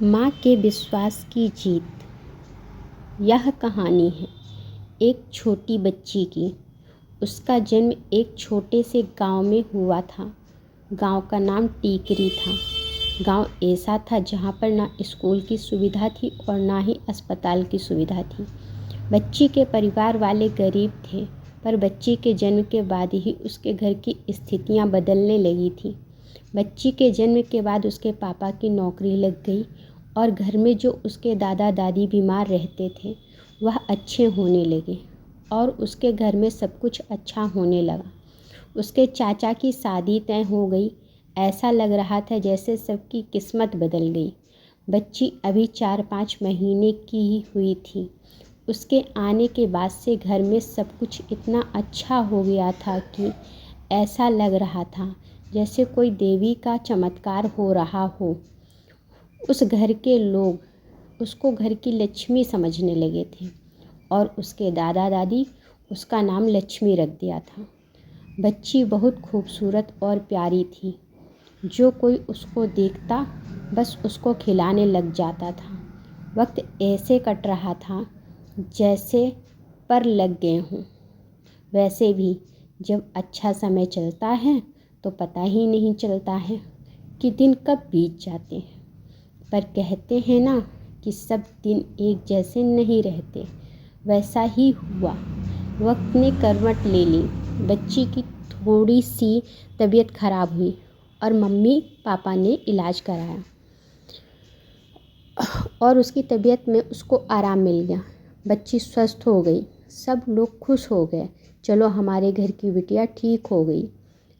माँ के विश्वास की जीत। यह कहानी है एक छोटी बच्ची की। उसका जन्म एक छोटे से गांव में हुआ था। गांव का नाम टीकरी था। गांव ऐसा था जहाँ पर ना स्कूल की सुविधा थी और ना ही अस्पताल की सुविधा थी। बच्ची के परिवार वाले गरीब थे, पर बच्ची के जन्म के बाद ही उसके घर की स्थितियाँ बदलने लगी थी। बच्ची के जन्म के बाद उसके पापा की नौकरी लग गई और घर में जो उसके दादा दादी बीमार रहते थे वह अच्छे होने लगे और उसके घर में सब कुछ अच्छा होने लगा। उसके चाचा की शादी तय हो गई। ऐसा लग रहा था जैसे सबकी किस्मत बदल गई। बच्ची अभी 4-5 महीने की ही हुई थी। उसके आने के बाद से घर में सब कुछ इतना अच्छा हो गया था कि ऐसा लग रहा था जैसे कोई देवी का चमत्कार हो रहा हो। उस घर के लोग उसको घर की लक्ष्मी समझने लगे थे और उसके दादा दादी उसका नाम लक्ष्मी रख दिया था। बच्ची बहुत खूबसूरत और प्यारी थी। जो कोई उसको देखता बस उसको खिलाने लग जाता था। वक्त ऐसे कट रहा था जैसे पर लग गए हों। वैसे भी जब अच्छा समय चलता है तो पता ही नहीं चलता है कि दिन कब बीत जाते हैं। पर कहते हैं ना कि सब दिन एक जैसे नहीं रहते। वैसा ही हुआ। वक्त ने करवट ले ली। बच्ची की थोड़ी सी तबीयत खराब हुई और मम्मी पापा ने इलाज कराया और उसकी तबीयत में उसको आराम मिल गया। बच्ची स्वस्थ हो गई। सब लोग खुश हो गए, चलो हमारे घर की बिटिया ठीक हो गई।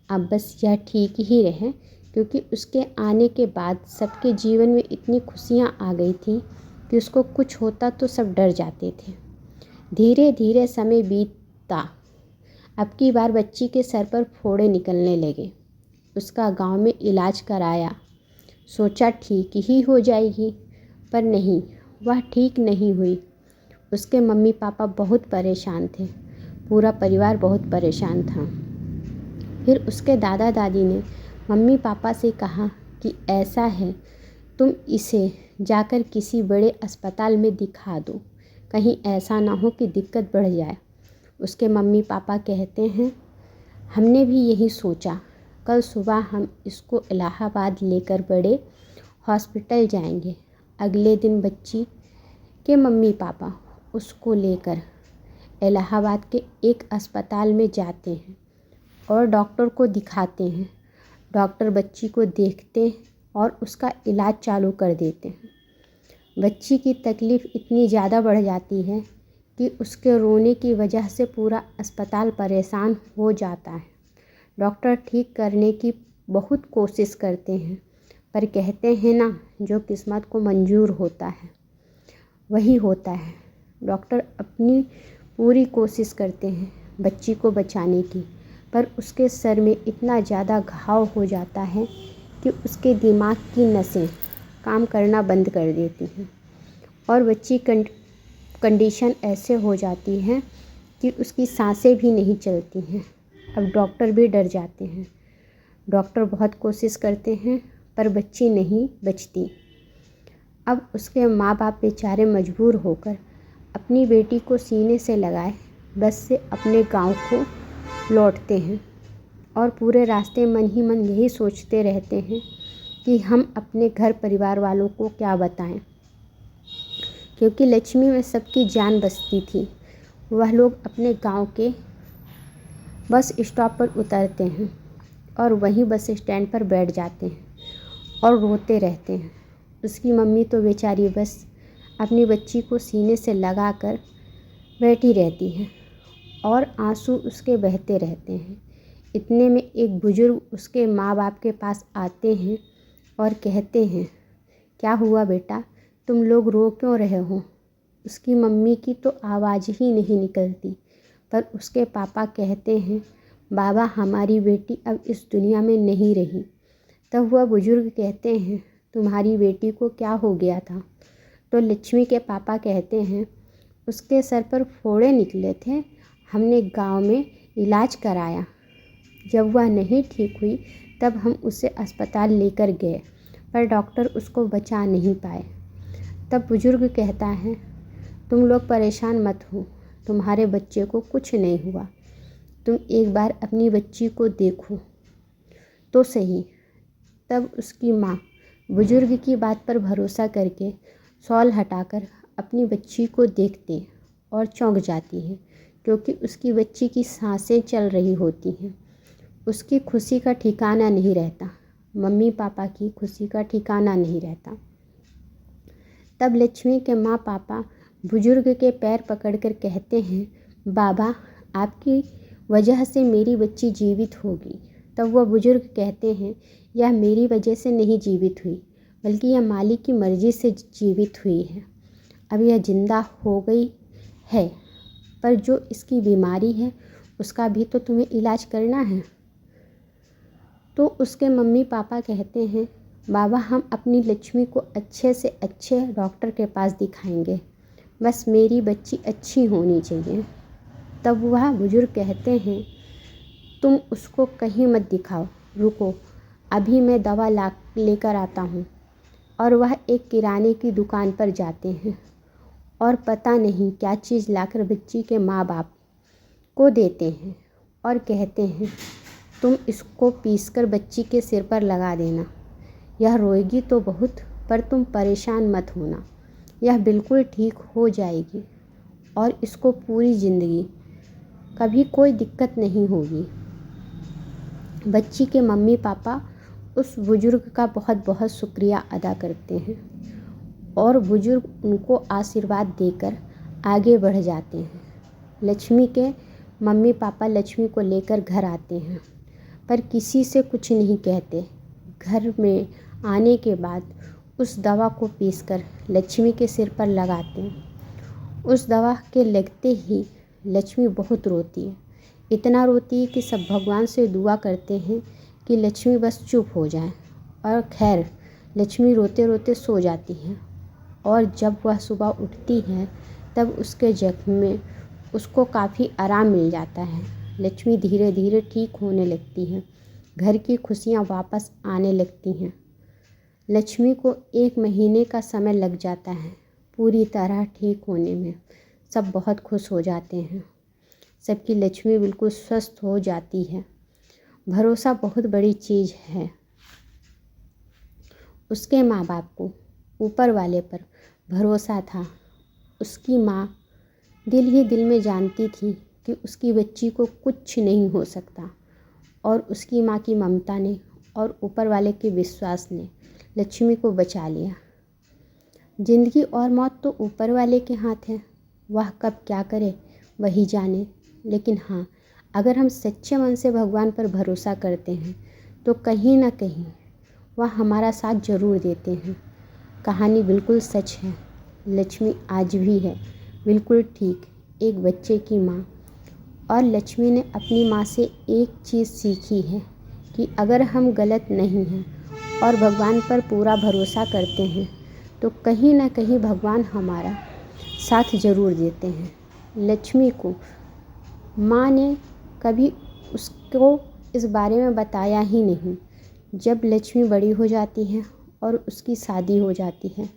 अब बस यह ठीक ही रहे, क्योंकि उसके आने के बाद सबके जीवन में इतनी खुशियाँ आ गई थी कि उसको कुछ होता तो सब डर जाते थे। धीरे धीरे समय बीतता। अब की बार बच्ची के सर पर फोड़े निकलने लगे। उसका गांव में इलाज कराया। सोचा ठीक ही हो जाएगी, पर नहीं, वह ठीक नहीं हुई। उसके मम्मी पापा बहुत परेशान थे। पूरा परिवार बहुत परेशान था। फिर उसके दादा दादी ने मम्मी पापा से कहा कि ऐसा है, तुम इसे जाकर किसी बड़े अस्पताल में दिखा दो, कहीं ऐसा ना हो कि दिक्कत बढ़ जाए। उसके मम्मी पापा कहते हैं, हमने भी यही सोचा। कल सुबह हम इसको इलाहाबाद लेकर बड़े हॉस्पिटल जाएंगे। अगले दिन बच्ची के मम्मी पापा उसको लेकर इलाहाबाद के एक अस्पताल में जाते हैं और डॉक्टर को दिखाते हैं। डॉक्टर बच्ची को देखते और उसका इलाज चालू कर देते हैं। बच्ची की तकलीफ़ इतनी ज़्यादा बढ़ जाती है कि उसके रोने की वजह से पूरा अस्पताल परेशान हो जाता है। डॉक्टर ठीक करने की बहुत कोशिश करते हैं, पर कहते हैं ना, जो किस्मत को मंजूर होता है वही होता है। डॉक्टर अपनी पूरी कोशिश करते हैं बच्ची को बचाने की, पर उसके सर में इतना ज़्यादा घाव हो जाता है कि उसके दिमाग की नसें काम करना बंद कर देती हैं और बच्ची कंडीशन ऐसे हो जाती है कि उसकी सांसें भी नहीं चलती हैं। अब डॉक्टर भी डर जाते हैं। डॉक्टर बहुत कोशिश करते हैं, पर बच्ची नहीं बचती। अब उसके माँ बाप बेचारे मजबूर होकर अपनी बेटी को सीने से लगाए बस से अपने गांव को लौटते हैं और पूरे रास्ते मन ही मन यही सोचते रहते हैं कि हम अपने घर परिवार वालों को क्या बताएं, क्योंकि लक्ष्मी में सबकी जान बसती थी। वह लोग अपने गांव के बस स्टॉप पर उतरते हैं और वहीं बस स्टैंड पर बैठ जाते हैं और रोते रहते हैं। उसकी मम्मी तो बेचारी बस अपनी बच्ची को सीने से लगाकर बैठी रहती है और आंसू उसके बहते रहते हैं। इतने में एक बुजुर्ग उसके माँ बाप के पास आते हैं और कहते हैं, क्या हुआ बेटा, तुम लोग रो क्यों रहे हो? उसकी मम्मी की तो आवाज़ ही नहीं निकलती, पर उसके पापा कहते हैं, बाबा हमारी बेटी अब इस दुनिया में नहीं रही। तब वह बुजुर्ग कहते हैं, तुम्हारी बेटी को क्या हो गया था? तो लक्ष्मी के पापा कहते हैं, उसके सर पर फोड़े निकले थे, हमने गांव में इलाज कराया। जब वह नहीं ठीक हुई तब हम उसे अस्पताल लेकर गए। पर डॉक्टर उसको बचा नहीं पाए। तब बुजुर्ग कहता है, तुम लोग परेशान मत हो, तुम्हारे बच्चे को कुछ नहीं हुआ। तुम एक बार अपनी बच्ची को देखो तो सही। तब उसकी माँ बुजुर्ग की बात पर भरोसा करके शॉल हटाकर अपनी बच्ची को देखती और चौंक जाती है, क्योंकि उसकी बच्ची की सांसें चल रही होती हैं। उसकी खुशी का ठिकाना नहीं रहता, मम्मी पापा की खुशी का ठिकाना नहीं रहता। तब लक्ष्मी के माँ पापा बुजुर्ग के पैर पकड़कर कहते हैं, बाबा आपकी वजह से मेरी बच्ची जीवित होगी। तब वह बुजुर्ग कहते हैं, यह मेरी वजह से नहीं जीवित हुई, बल्कि यह मालिक की मर्ज़ी से जीवित हुई है। अब यह जिंदा हो गई है, पर जो इसकी बीमारी है उसका भी तो तुम्हें इलाज करना है। तो उसके मम्मी पापा कहते हैं, बाबा हम अपनी लक्ष्मी को अच्छे से अच्छे डॉक्टर के पास दिखाएंगे, बस मेरी बच्ची अच्छी होनी चाहिए। तब वह बुजुर्ग कहते हैं, तुम उसको कहीं मत दिखाओ, रुको, अभी मैं दवा लेकर आता हूँ। और वह एक किराने की दुकान पर जाते हैं और पता नहीं क्या चीज़ लाकर बच्ची के माँ बाप को देते हैं और कहते हैं, तुम इसको पीसकर बच्ची के सिर पर लगा देना। यह रोएगी तो बहुत, पर तुम परेशान मत होना, यह बिल्कुल ठीक हो जाएगी और इसको पूरी ज़िंदगी कभी कोई दिक्कत नहीं होगी। बच्ची के मम्मी पापा उस बुजुर्ग का बहुत बहुत शुक्रिया अदा करते हैं और बुजुर्ग उनको आशीर्वाद देकर आगे बढ़ जाते हैं। लक्ष्मी के मम्मी पापा लक्ष्मी को लेकर घर आते हैं, पर किसी से कुछ नहीं कहते। घर में आने के बाद उस दवा को पीसकर लक्ष्मी के सिर पर लगाते हैं। उस दवा के लगते ही लक्ष्मी बहुत रोती है, इतना रोती है कि सब भगवान से दुआ करते हैं कि लक्ष्मी बस चुप हो जाए। और खैर लक्ष्मी रोते रोते सो जाती है और जब वह सुबह उठती है तब उसके जख्म में उसको काफ़ी आराम मिल जाता है। लक्ष्मी धीरे धीरे ठीक होने लगती है, घर की खुशियाँ वापस आने लगती हैं। लक्ष्मी को 1 महीने का समय लग जाता है पूरी तरह ठीक होने में। सब बहुत खुश हो जाते हैं, सबकी लक्ष्मी बिल्कुल स्वस्थ हो जाती है। भरोसा बहुत बड़ी चीज़ है। उसके माँ बाप को ऊपर वाले पर भरोसा था। उसकी माँ दिल ही दिल में जानती थी कि उसकी बच्ची को कुछ नहीं हो सकता, और उसकी माँ की ममता ने और ऊपर वाले के विश्वास ने लक्ष्मी को बचा लिया। ज़िंदगी और मौत तो ऊपर वाले के हाथ है, वह कब क्या करे वही जाने। लेकिन हाँ, अगर हम सच्चे मन से भगवान पर भरोसा करते हैं तो कहीं ना कहीं वह हमारा साथ ज़रूर देते हैं। कहानी बिल्कुल सच है। लक्ष्मी आज भी है बिल्कुल ठीक, एक बच्चे की माँ। और लक्ष्मी ने अपनी माँ से एक चीज़ सीखी है कि अगर हम गलत नहीं हैं और भगवान पर पूरा भरोसा करते हैं तो कहीं ना कहीं भगवान हमारा साथ ज़रूर देते हैं। लक्ष्मी को माँ ने कभी उसको इस बारे में बताया ही नहीं। जब लक्ष्मी बड़ी हो जाती है और उसकी शादी हो जाती है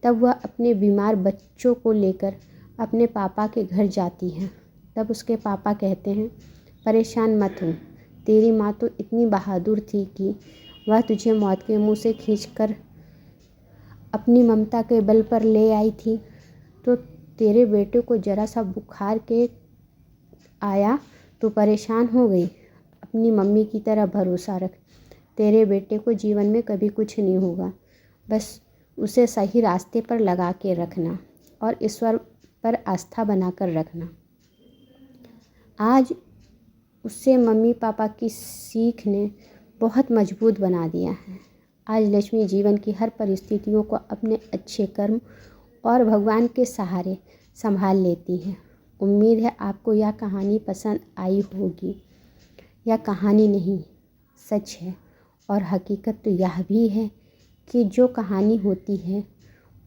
तब वह अपने बीमार बच्चों को लेकर अपने पापा के घर जाती है। तब उसके पापा कहते हैं, परेशान मत हो, तेरी माँ तो इतनी बहादुर थी कि वह तुझे मौत के मुंह से खींचकर अपनी ममता के बल पर ले आई थी। तो तेरे बेटे को ज़रा सा बुखार के आया तो परेशान हो गई। अपनी मम्मी की तरह भरोसा रख, तेरे बेटे को जीवन में कभी कुछ नहीं होगा। बस उसे सही रास्ते पर लगा के रखना और ईश्वर पर आस्था बनाकर रखना। आज उससे मम्मी पापा की सीख ने बहुत मजबूत बना दिया है। आज लक्ष्मी जीवन की हर परिस्थितियों को अपने अच्छे कर्म और भगवान के सहारे संभाल लेती है। उम्मीद है आपको यह कहानी पसंद आई होगी। यह कहानी नहीं, सच है। और हकीकत तो यह भी है कि जो कहानी होती है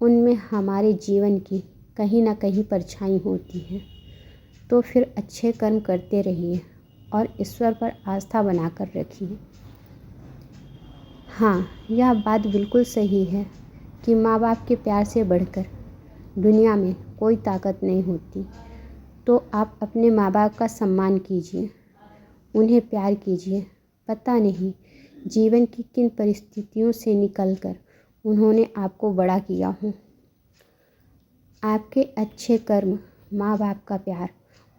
उनमें हमारे जीवन की कहीं ना कहीं परछाई होती है। तो फिर अच्छे कर्म करते रहिए और ईश्वर पर आस्था बनाकर रखिए। हाँ, यह बात बिल्कुल सही है कि माँ बाप के प्यार से बढ़कर दुनिया में कोई ताकत नहीं होती। तो आप अपने माँ बाप का सम्मान कीजिए, उन्हें प्यार कीजिए। पता नहीं जीवन की किन परिस्थितियों से निकलकर उन्होंने आपको बड़ा किया हो। आपके अच्छे कर्म, माँ बाप का प्यार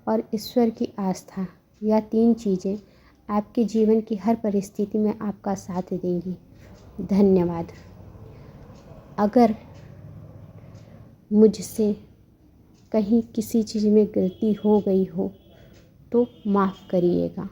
और ईश्वर की आस्था, यह 3 चीज़ें आपके जीवन की हर परिस्थिति में आपका साथ देंगी। धन्यवाद। अगर मुझसे कहीं किसी चीज़ में गलती हो गई हो तो माफ़ करिएगा।